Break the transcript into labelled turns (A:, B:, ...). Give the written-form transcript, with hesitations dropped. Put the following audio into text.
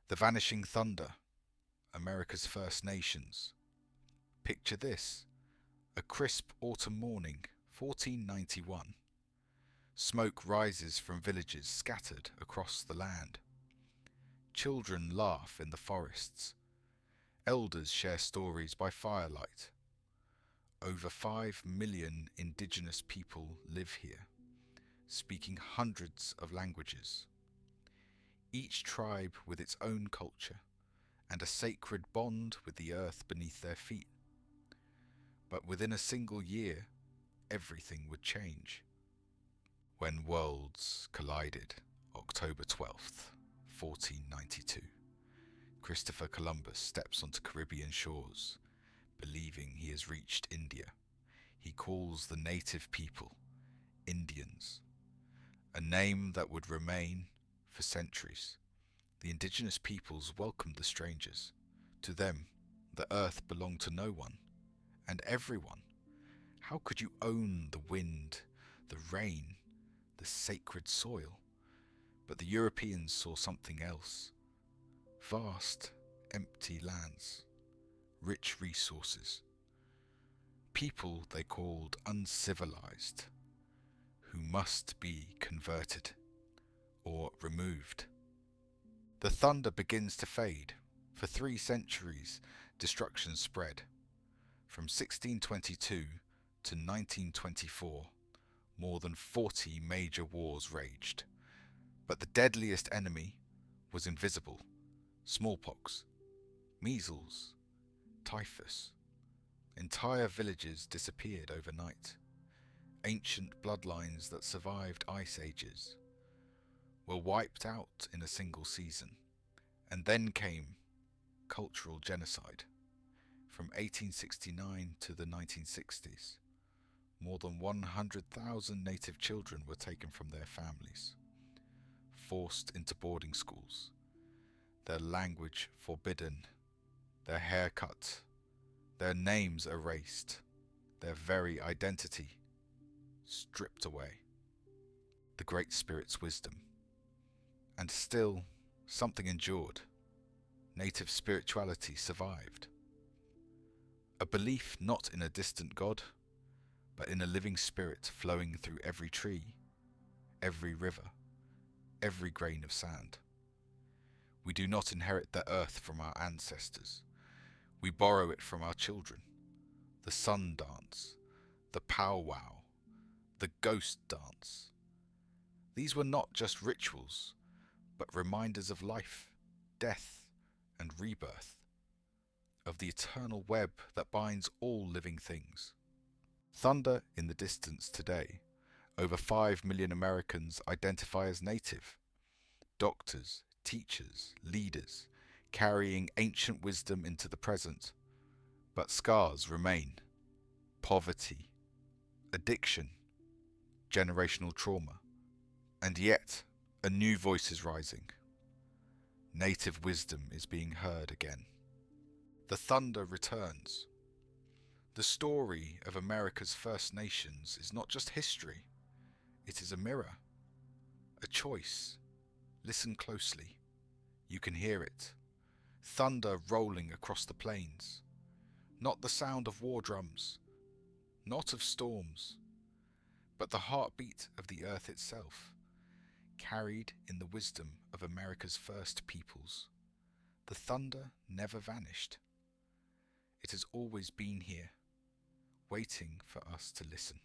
A: The vanishing thunder, America's First Nations. Picture this, a crisp autumn morning, 1491. Smoke rises from villages scattered across the land. Children laugh in the forests. Elders share stories by firelight. Over 5 million indigenous people live here, speaking hundreds of languages. Each tribe with its own culture and a sacred bond with the earth beneath their feet. But within a single year, everything would change. When worlds collided, October 12th, 1492, Christopher Columbus steps onto Caribbean shores, believing he has reached India. He calls the native people Indians, a name that would remain for centuries. The indigenous peoples welcomed the strangers. To them, the earth belonged to no one and everyone. How could you own the wind, the rain, the sacred soil? But the Europeans saw something else. Vast, empty lands, rich resources. People they called uncivilized, who must be converted or removed. The thunder begins to fade. For 3 centuries, destruction spread. From 1622 to 1924, more than 40 major wars raged. But the deadliest enemy was invisible. Smallpox, measles, typhus. Entire villages disappeared overnight. Ancient bloodlines that survived ice ages were wiped out in a single season. And then came cultural genocide. From 1869 to the 1960s, more than 100,000 native children were taken from their families, forced into boarding schools, their language forbidden, their hair cut, their names erased, their very identity stripped away. The Great Spirit's wisdom. And still, something endured. Native spirituality survived. A belief not in a distant God, but in a living spirit flowing through every tree, every river, every grain of sand. We do not inherit the earth from our ancestors. We borrow it from our children. The sun dance, the powwow, the ghost dance. These were not just rituals, but reminders of life, death, and rebirth, of the eternal web that binds all living things. Thunder in the distance today. Over 5 million Americans identify as native. Doctors, teachers, leaders, carrying ancient wisdom into the present. But scars remain. Poverty, addiction, generational trauma. And yet, a new voice is rising. Native wisdom is being heard again. The thunder returns. The story of America's First Nations is not just history. It is a mirror, a choice. Listen closely. You can hear it. Thunder rolling across the plains. Not the sound of war drums, not of storms, but the heartbeat of the earth itself, carried in the wisdom of America's first peoples. The thunder never vanished. It has always been here, waiting for us to listen.